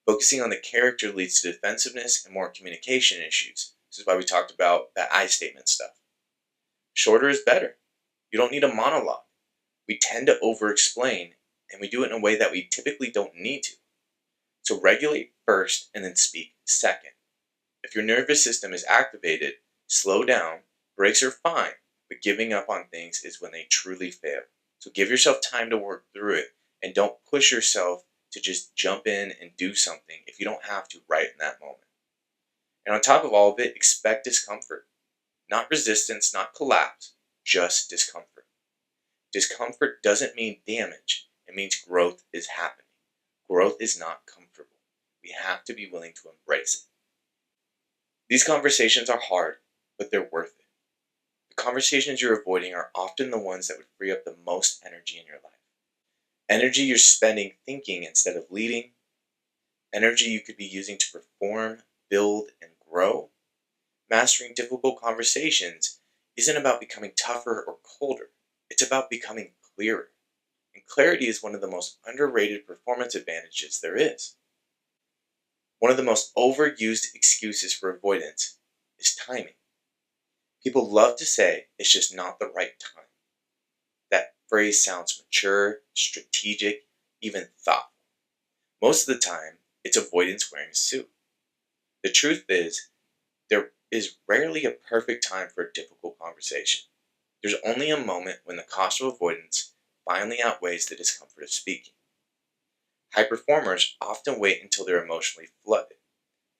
Focusing on the character leads to defensiveness and more communication issues. This is why we talked about that I statement stuff. Shorter is better. You don't need a monologue. We tend to over-explain, and we do it in a way that we typically don't need to. So regulate first and then speak second. If your nervous system is activated, slow down. Breaks are fine, but giving up on things is when they truly fail. So give yourself time to work through it, and don't push yourself to just jump in and do something if you don't have to right in that moment. And on top of all of it, expect discomfort. Not resistance, not collapse, just discomfort. Discomfort doesn't mean damage. It means growth is happening. Growth is not comfortable. We have to be willing to embrace it. These conversations are hard, but they're worth it. The conversations you're avoiding are often the ones that would free up the most energy in your life. Energy you're spending thinking instead of leading. Energy you could be using to perform, build, and grow. Mastering difficult conversations isn't about becoming tougher or colder. It's about becoming clearer. And clarity is one of the most underrated performance advantages there is. One of the most overused excuses for avoidance is timing. People love to say it's just not the right time. That phrase sounds mature, strategic, even thoughtful. Most of the time, it's avoidance wearing a suit. The truth is, there is rarely a perfect time for a difficult conversation. There's only a moment when the cost of avoidance finally outweighs the discomfort of speaking. High performers often wait until they're emotionally flooded,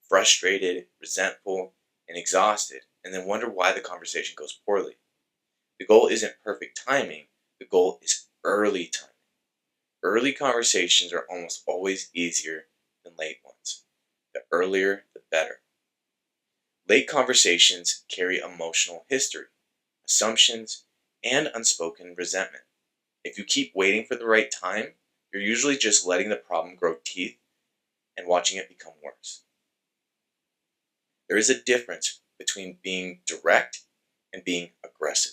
frustrated, resentful, and exhausted, and then wonder why the conversation goes poorly. The goal isn't perfect timing, the goal is early timing. Early conversations are almost always easier than late ones. The earlier, the better. Late conversations carry emotional history, assumptions, and unspoken resentment. If you keep waiting for the right time, you're usually just letting the problem grow teeth and watching it become worse. There is a difference between being direct and being aggressive.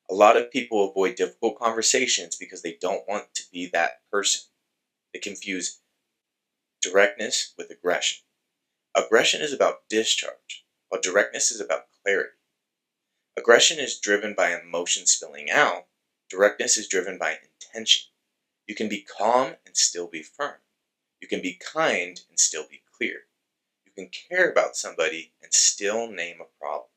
A lot of people avoid difficult conversations because they don't want to be that person. They confuse directness with aggression. Aggression is about discharge, while directness is about clarity. Aggression is driven by emotion spilling out. Directness is driven by intention. You can be calm and still be firm. You can be kind and still be clear. You can care about somebody and still name a problem.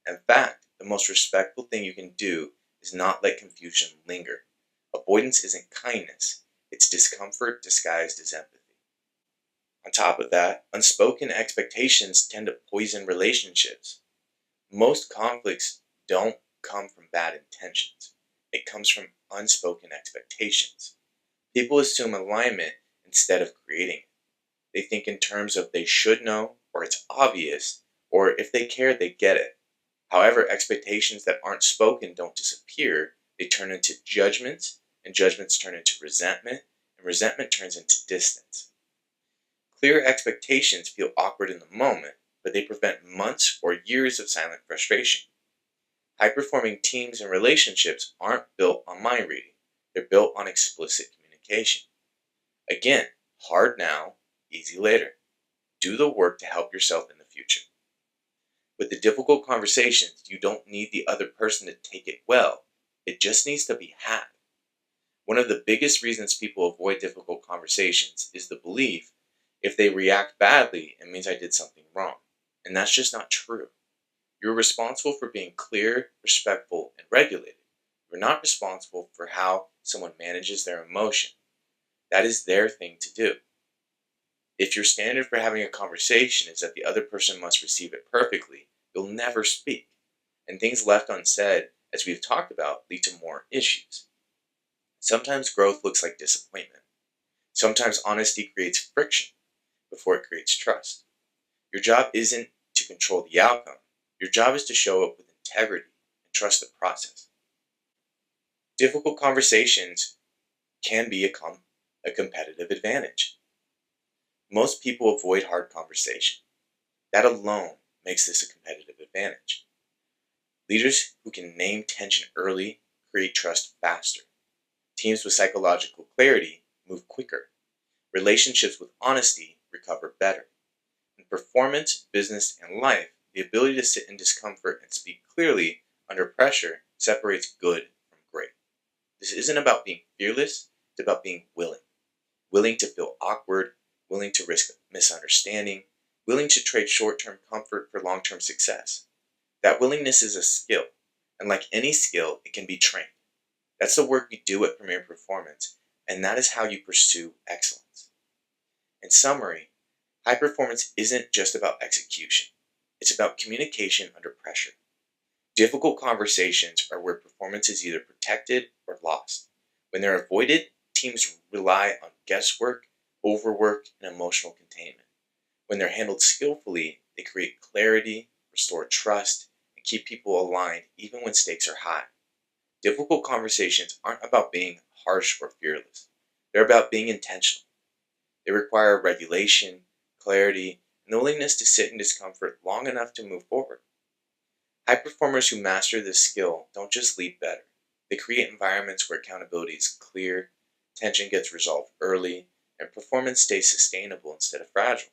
In fact, the most respectful thing you can do is not let confusion linger. Avoidance isn't kindness. It's discomfort disguised as empathy. On top of that, unspoken expectations tend to poison relationships. Most conflicts don't come from bad intentions. It comes from unspoken expectations. People assume alignment instead of creating it. They think in terms of they should know, or it's obvious, or if they care, they get it. However, expectations that aren't spoken don't disappear. They turn into judgments, and judgments turn into resentment, and resentment turns into distance. Clear expectations feel awkward in the moment, but they prevent months or years of silent frustration. High-performing teams and relationships aren't built on mind reading. They're built on explicit communication. Again, hard now, easy later. Do the work to help yourself in the future. With the difficult conversations, you don't need the other person to take it well. It just needs to be had. One of the biggest reasons people avoid difficult conversations is the belief if they react badly, it means I did something wrong. And that's just not true. You're responsible for being clear, respectful, and regulated. You're not responsible for how someone manages their emotion. That is their thing to do. If your standard for having a conversation is that the other person must receive it perfectly, you'll never speak. And things left unsaid, as we've talked about, lead to more issues. Sometimes growth looks like disappointment. Sometimes honesty creates friction before it creates trust. Your job isn't to control the outcome. Your job is to show up with integrity and trust the process. Difficult conversations can be a competitive advantage. Most people avoid hard conversation. That alone makes this a competitive advantage. Leaders who can name tension early create trust faster. Teams with psychological clarity move quicker. Relationships with honesty recover better. In performance, business, and life, the ability to sit in discomfort and speak clearly under pressure separates good from great. This isn't about being fearless, it's about being willing. Willing to feel awkward, willing to risk misunderstanding, willing to trade short-term comfort for long-term success. That willingness is a skill, and like any skill, it can be trained. That's the work we do at Premier Performance, and that is how you pursue excellence. In summary, high performance isn't just about execution. It's about communication under pressure. Difficult conversations are where performance is either protected or lost. When they're avoided, teams rely on guesswork, overwork, and emotional containment. When they're handled skillfully, they create clarity, restore trust, and keep people aligned even when stakes are high. Difficult conversations aren't about being harsh or fearless. They're about being intentional. They require regulation, clarity, and the willingness to sit in discomfort long enough to move forward. High performers who master this skill don't just lead better. They create environments where accountability is clear, tension gets resolved early, and performance stays sustainable instead of fragile.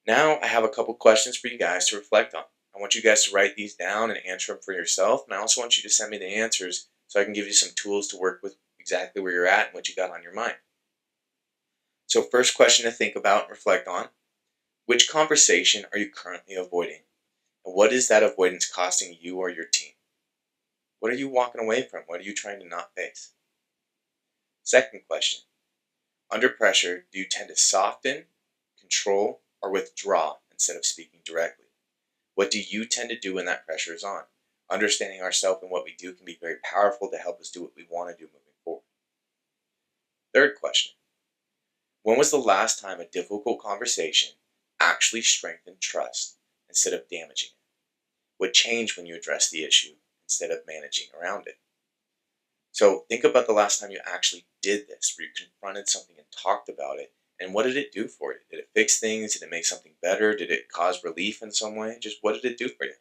Now I have a couple questions for you guys to reflect on. I want you guys to write these down and answer them for yourself, and I also want you to send me the answers so I can give you some tools to work with exactly where you're at and what you got on your mind. So first question to think about and reflect on: which conversation are you currently avoiding? And what is that avoidance costing you or your team? What are you walking away from? What are you trying to not face? Second question: under pressure, do you tend to soften, control, or withdraw instead of speaking directly? What do you tend to do when that pressure is on? Understanding ourselves and what we do can be very powerful to help us do what we want to do moving forward. Third question: when was the last time a difficult conversation actually strengthened trust instead of damaging it? What changed when you addressed the issue instead of managing around it? So think about the last time you actually did this, where you confronted something and talked about it, and what did it do for you? Did it fix things? Did it make something better? Did it cause relief in some way? Just what did it do for you?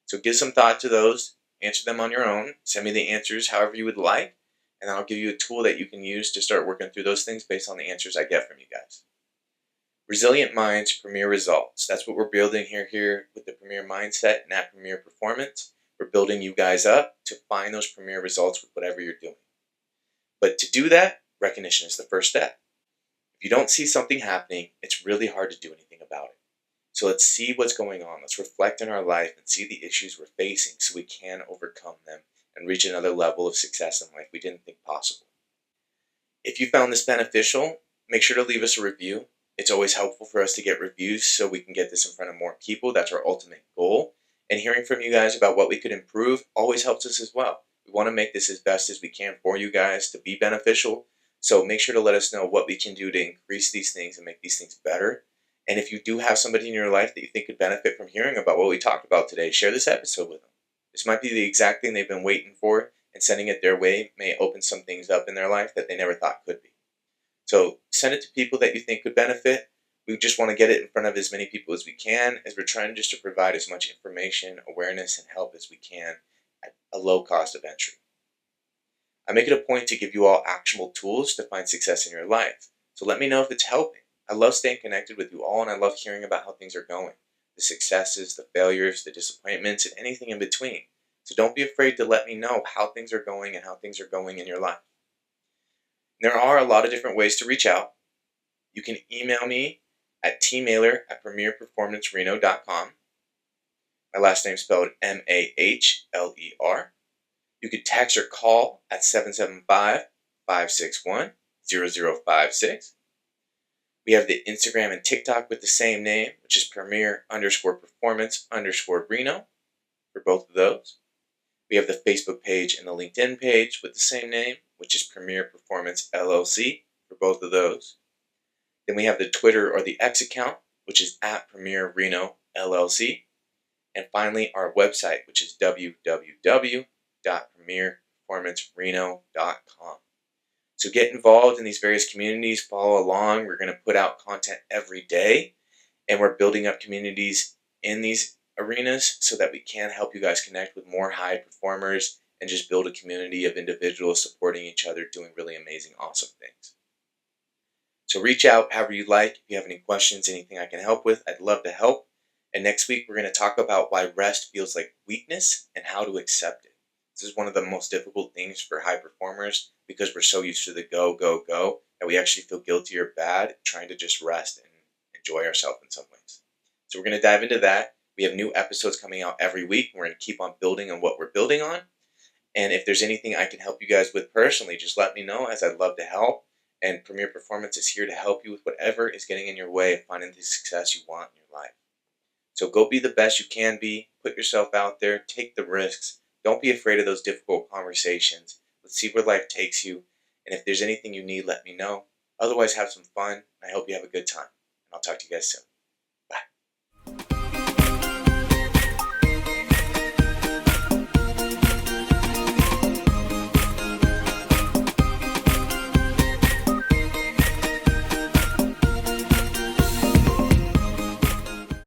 So give some thought to those, answer them on your own, send me the answers however you would like, and I'll give you a tool that you can use to start working through those things based on the answers I get from you guys. Resilient minds, premier results. That's what we're building here with the premier mindset and at Premier Performance. We're building you guys up to find those premier results with whatever you're doing. But to do that, recognition is the first step. If you don't see something happening, it's really hard to do anything about it. So let's see what's going on. Let's reflect in our life and see the issues we're facing so we can overcome them and reach another level of success in life we didn't think possible. If you found this beneficial, make sure to leave us a review. It's always helpful for us to get reviews so we can get this in front of more people. That's our ultimate goal. And hearing from you guys about what we could improve always helps us as well. We want to make this as best as we can for you guys to be beneficial. So make sure to let us know what we can do to increase these things and make these things better. And if you do have somebody in your life that you think could benefit from hearing about what we talked about today, share this episode with them. This might be the exact thing they've been waiting for, and sending it their way may open some things up in their life that they never thought could be. So send it to people that you think could benefit. We just want to get it in front of as many people as we can, as we're trying just to provide as much information, awareness, and help as we can at a low cost of entry. I make it a point to give you all actionable tools to find success in your life. So let me know if it's helping. I love staying connected with you all, and I love hearing about how things are going. The successes, the failures, the disappointments, and anything in between. So don't be afraid to let me know how things are going and how things are going in your life. There are a lot of different ways to reach out. You can email me at tmahler@premierperformancereno.com. My last name spelled Mahler. You could text or call at 775-561-0056. We have the Instagram and TikTok with the same name, which is premier_performance_Reno for both of those. We have the Facebook page and the LinkedIn page with the same name, which is Premier Performance LLC for both of those. Then we have the Twitter or the X account, which is at Premier Reno LLC. And finally, our website, which is www.premierperformancereno.com. So get involved in these various communities, follow along. We're going to put out content every day, and we're building up communities in these arenas so that we can help you guys connect with more high performers and just build a community of individuals supporting each other, doing really amazing, awesome things. So reach out however you like. If you have any questions, anything I can help with, I'd love to help. And next week, we're going to talk about why rest feels like weakness and how to accept it. This is one of the most difficult things for high performers because we're so used to the go, go, go that we actually feel guilty or bad trying to just rest and enjoy ourselves in some ways. So we're going to dive into that. We have new episodes coming out every week. We're going to keep on building on what we're building on. And if there's anything I can help you guys with personally, just let me know, as I'd love to help. And Premier Performance is here to help you with whatever is getting in your way of finding the success you want in your life. So go be the best you can be. Put yourself out there. Take the risks. Don't be afraid of those difficult conversations. Let's see where life takes you. And if there's anything you need, let me know. Otherwise, have some fun. I hope you have a good time. And I'll talk to you guys soon.